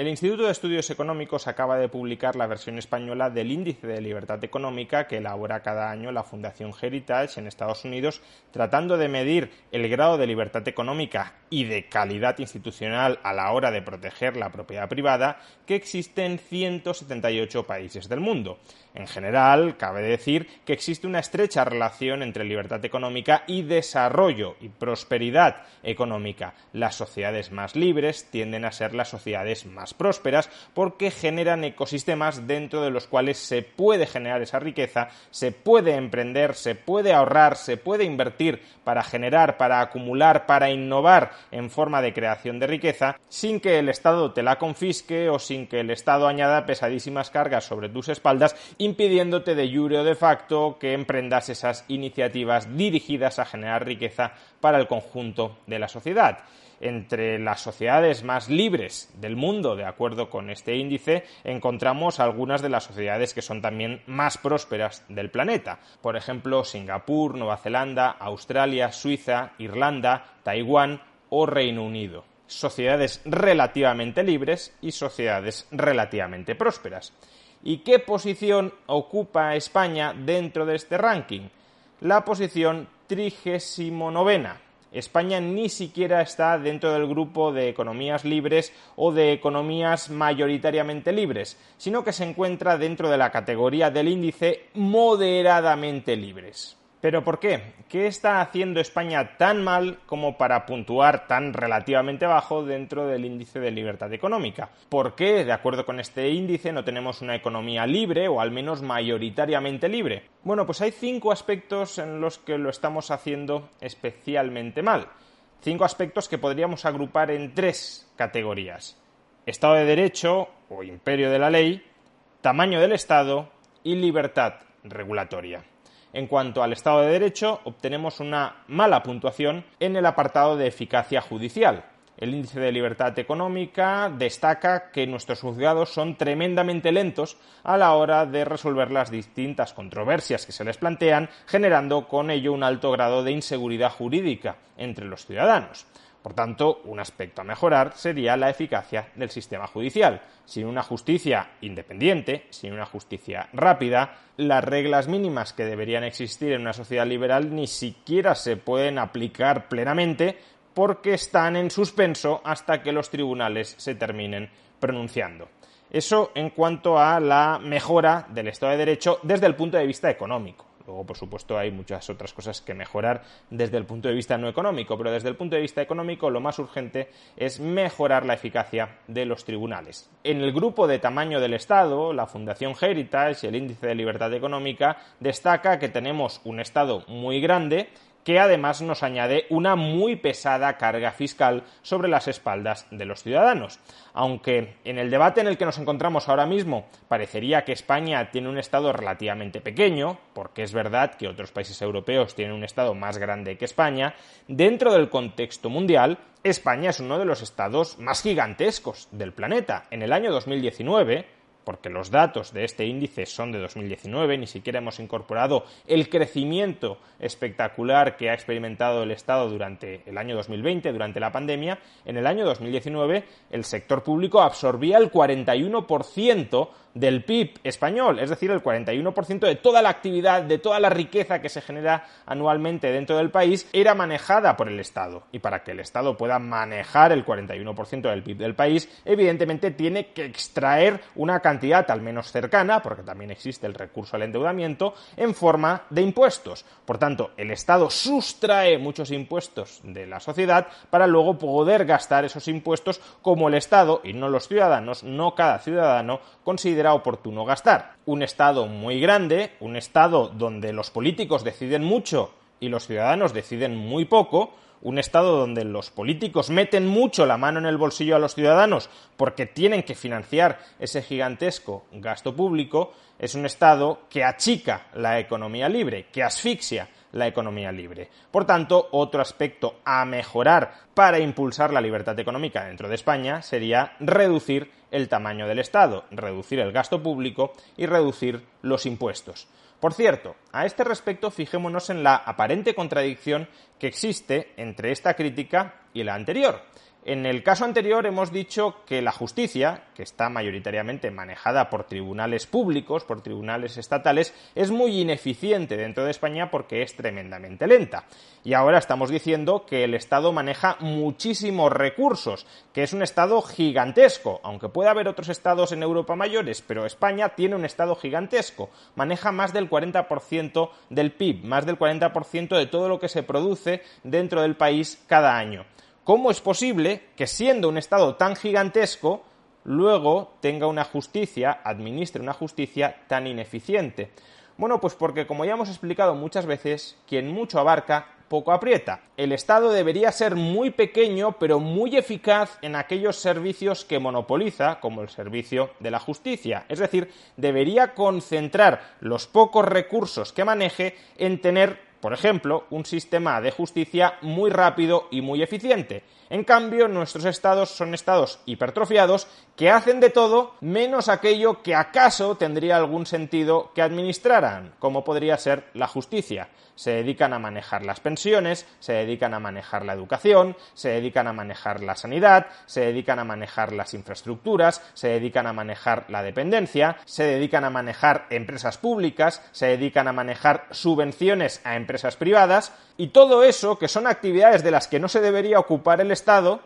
El Instituto de Estudios Económicos acaba de publicar la versión española del Índice de Libertad Económica que elabora cada año la Fundación Heritage en Estados Unidos, tratando de medir el grado de libertad económica y de calidad institucional a la hora de proteger la propiedad privada que existe en 178 países del mundo. En general, cabe decir que existe una estrecha relación entre libertad económica y desarrollo y prosperidad económica. Las sociedades más libres tienden a ser las sociedades más prósperas porque generan ecosistemas dentro de los cuales se puede generar esa riqueza, se puede emprender, se puede ahorrar, se puede invertir para generar, para acumular, para innovar en forma de creación de riqueza, sin que el Estado te la confisque o sin que el Estado añada pesadísimas cargas sobre tus espaldas, impidiéndote de jure o de facto que emprendas esas iniciativas dirigidas a generar riqueza para el conjunto de la sociedad. Entre las sociedades más libres del mundo, de acuerdo con este índice, encontramos algunas de las sociedades que son también más prósperas del planeta. Por ejemplo, Singapur, Nueva Zelanda, Australia, Suiza, Irlanda, Taiwán o Reino Unido. Sociedades relativamente libres y sociedades relativamente prósperas. ¿Y qué posición ocupa España dentro de este ranking? La posición 39ª. España ni siquiera está dentro del grupo de economías libres o de economías mayoritariamente libres, sino que se encuentra dentro de la categoría del índice moderadamente libres. ¿Pero por qué? ¿Qué está haciendo España tan mal como para puntuar tan relativamente bajo dentro del índice de libertad económica? ¿Por qué, de acuerdo con este índice, no tenemos una economía libre o al menos mayoritariamente libre? Bueno, pues hay 5 aspectos en los que lo estamos haciendo especialmente mal. 5 aspectos que podríamos agrupar en 3 categorías: Estado de Derecho o imperio de la ley, tamaño del Estado y libertad regulatoria. En cuanto al Estado de Derecho, obtenemos una mala puntuación en el apartado de eficacia judicial. El índice de libertad económica destaca que nuestros juzgados son tremendamente lentos a la hora de resolver las distintas controversias que se les plantean, generando con ello un alto grado de inseguridad jurídica entre los ciudadanos. Por tanto, un aspecto a mejorar sería la eficacia del sistema judicial. Sin una justicia independiente, sin una justicia rápida, las reglas mínimas que deberían existir en una sociedad liberal ni siquiera se pueden aplicar plenamente porque están en suspenso hasta que los tribunales se terminen pronunciando. Eso en cuanto a la mejora del Estado de Derecho desde el punto de vista económico. Luego, por supuesto, hay muchas otras cosas que mejorar desde el punto de vista no económico, pero desde el punto de vista económico lo más urgente es mejorar la eficacia de los tribunales. En el grupo de tamaño del Estado, la Fundación Heritage, el Índice de Libertad Económica, destaca que tenemos un Estado muy grande que además nos añade una muy pesada carga fiscal sobre las espaldas de los ciudadanos. Aunque en el debate en el que nos encontramos ahora mismo parecería que España tiene un Estado relativamente pequeño, porque es verdad que otros países europeos tienen un Estado más grande que España, dentro del contexto mundial, España es uno de los estados más gigantescos del planeta. En el año 2019... porque los datos de este índice son de 2019, ni siquiera hemos incorporado el crecimiento espectacular que ha experimentado el Estado durante el año 2020, durante la pandemia. En el año 2019 el sector público absorbía el 41% del PIB español, es decir, el 41% de toda la actividad, de toda la riqueza que se genera anualmente dentro del país, era manejada por el Estado. Y para que el Estado pueda manejar el 41% del PIB del país, evidentemente tiene que extraer una cantidad al menos cercana, porque también existe el recurso al endeudamiento, en forma de impuestos. Por tanto, el Estado sustrae muchos impuestos de la sociedad para luego poder gastar esos impuestos como el Estado, y no los ciudadanos, no cada ciudadano, considera oportuno gastar. Un Estado muy grande, un Estado donde los políticos deciden mucho y los ciudadanos deciden muy poco, un Estado donde los políticos meten mucho la mano en el bolsillo a los ciudadanos porque tienen que financiar ese gigantesco gasto público, es un Estado que achica la economía libre, que asfixia la economía libre. Por tanto, otro aspecto a mejorar para impulsar la libertad económica dentro de España sería reducir el tamaño del Estado, reducir el gasto público y reducir los impuestos. Por cierto, a este respecto fijémonos en la aparente contradicción que existe entre esta crítica y la anterior. En el caso anterior hemos dicho que la justicia, que está mayoritariamente manejada por tribunales públicos, por tribunales estatales, es muy ineficiente dentro de España porque es tremendamente lenta. Y ahora estamos diciendo que el Estado maneja muchísimos recursos, que es un Estado gigantesco, aunque puede haber otros estados en Europa mayores, pero España tiene un Estado gigantesco, maneja más del 40% del PIB, más del 40% de todo lo que se produce dentro del país cada año. ¿Cómo es posible que, siendo un Estado tan gigantesco, luego tenga una justicia, administre una justicia tan ineficiente? Bueno, pues porque, como ya hemos explicado muchas veces, quien mucho abarca, poco aprieta. El Estado debería ser muy pequeño, pero muy eficaz en aquellos servicios que monopoliza, como el servicio de la justicia. Es decir, debería concentrar los pocos recursos que maneje en tener, por ejemplo, un sistema de justicia muy rápido y muy eficiente. En cambio, nuestros estados son estados hipertrofiados que hacen de todo menos aquello que acaso tendría algún sentido que administraran, como podría ser la justicia. Se dedican a manejar las pensiones, se dedican a manejar la educación, se dedican a manejar la sanidad, se dedican a manejar las infraestructuras, se dedican a manejar la dependencia, se dedican a manejar empresas públicas, se dedican a manejar subvenciones a empresas privadas, y todo eso, que son actividades de las que no se debería ocupar el Estado,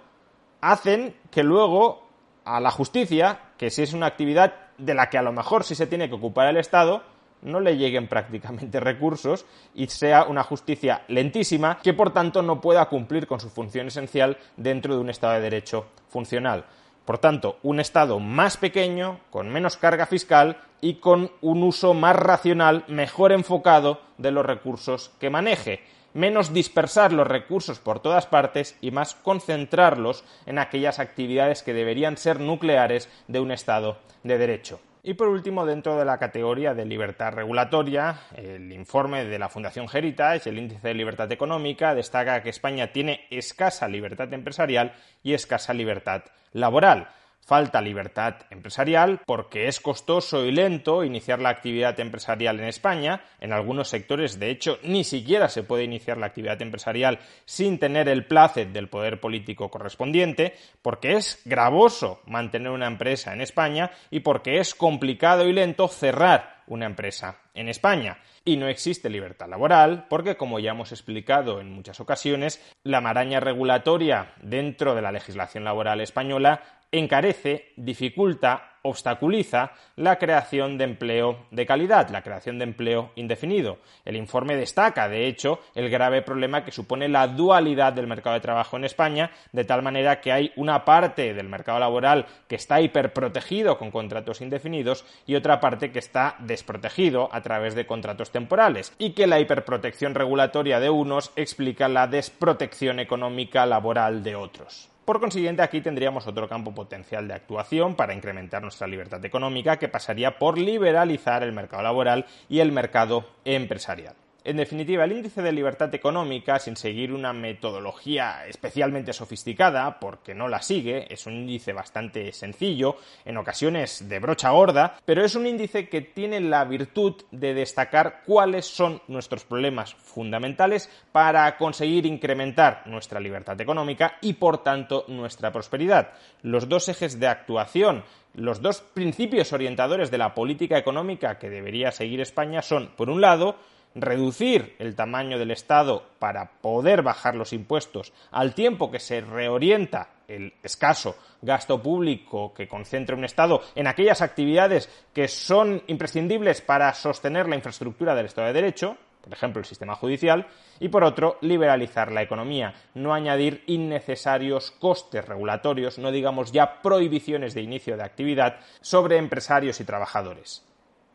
hacen que luego a la justicia, que sí es una actividad de la que a lo mejor sí se tiene que ocupar el Estado, no le lleguen prácticamente recursos y sea una justicia lentísima que por tanto no pueda cumplir con su función esencial dentro de un Estado de Derecho funcional. Por tanto, un Estado más pequeño, con menos carga fiscal y con un uso más racional, mejor enfocado de los recursos que maneje. Menos dispersar los recursos por todas partes y más concentrarlos en aquellas actividades que deberían ser nucleares de un Estado de Derecho. Y por último, dentro de la categoría de libertad regulatoria, el informe de la Fundación Heritage, el índice de libertad económica, destaca que España tiene escasa libertad empresarial y escasa libertad laboral. Falta libertad empresarial porque es costoso y lento iniciar la actividad empresarial en España. En algunos sectores, de hecho, ni siquiera se puede iniciar la actividad empresarial sin tener el plácet del poder político correspondiente, porque es gravoso mantener una empresa en España y porque es complicado y lento cerrar una empresa en España. Y no existe libertad laboral porque, como ya hemos explicado en muchas ocasiones, la maraña regulatoria dentro de la legislación laboral española encarece, dificulta, obstaculiza la creación de empleo de calidad, la creación de empleo indefinido. El informe destaca, de hecho, el grave problema que supone la dualidad del mercado de trabajo en España, de tal manera que hay una parte del mercado laboral que está hiperprotegido con contratos indefinidos y otra parte que está desprotegido a través de contratos temporales, y que la hiperprotección regulatoria de unos explica la desprotección económica laboral de otros. Por consiguiente, aquí tendríamos otro campo potencial de actuación para incrementar nuestra libertad económica, que pasaría por liberalizar el mercado laboral y el mercado empresarial. En definitiva, el índice de libertad económica, sin seguir una metodología especialmente sofisticada, porque no la sigue, es un índice bastante sencillo, en ocasiones de brocha gorda, pero es un índice que tiene la virtud de destacar cuáles son nuestros problemas fundamentales para conseguir incrementar nuestra libertad económica y, por tanto, nuestra prosperidad. Los dos ejes de actuación, los dos principios orientadores de la política económica que debería seguir España son, por un lado, reducir el tamaño del Estado para poder bajar los impuestos al tiempo que se reorienta el escaso gasto público que concentra un Estado en aquellas actividades que son imprescindibles para sostener la infraestructura del Estado de Derecho, por ejemplo el sistema judicial, y por otro, liberalizar la economía, no añadir innecesarios costes regulatorios, no digamos ya prohibiciones de inicio de actividad sobre empresarios y trabajadores.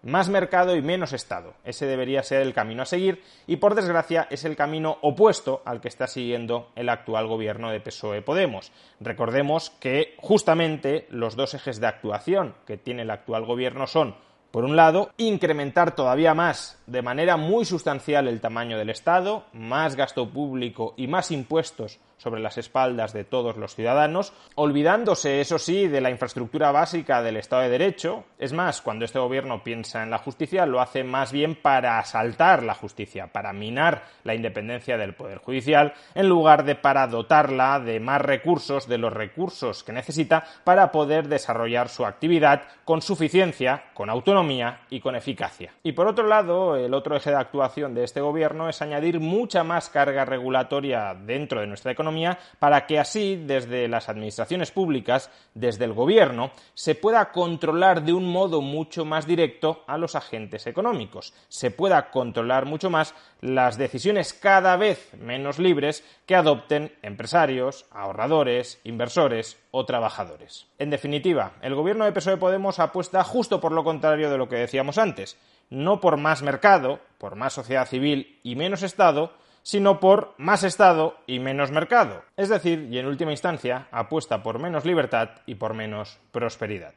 Más mercado y menos Estado. Ese debería ser el camino a seguir y, por desgracia, es el camino opuesto al que está siguiendo el actual gobierno de PSOE-Podemos. Recordemos que justamente los dos ejes de actuación que tiene el actual gobierno son, por un lado, incrementar todavía más, de manera muy sustancial, el tamaño del Estado, más gasto público y más impuestos sobre las espaldas de todos los ciudadanos, olvidándose, eso sí, de la infraestructura básica del Estado de Derecho. Es más, cuando este gobierno piensa en la justicia, lo hace más bien para asaltar la justicia, para minar la independencia del Poder Judicial, en lugar de para dotarla de más recursos, de los recursos que necesita para poder desarrollar su actividad con suficiencia, con autonomía y con eficacia. Y por otro lado, el otro eje de actuación de este gobierno es añadir mucha más carga regulatoria dentro de nuestra economía para que así, desde las administraciones públicas, desde el gobierno, se pueda controlar de un modo mucho más directo a los agentes económicos, se pueda controlar mucho más las decisiones cada vez menos libres que adopten empresarios, ahorradores, inversores o trabajadores. En definitiva, el gobierno de PSOE-Podemos apuesta justo por lo contrario de lo que decíamos antes, no por más mercado, por más sociedad civil y menos Estado, sino por más Estado y menos mercado. Es decir, y en última instancia, apuesta por menos libertad y por menos prosperidad.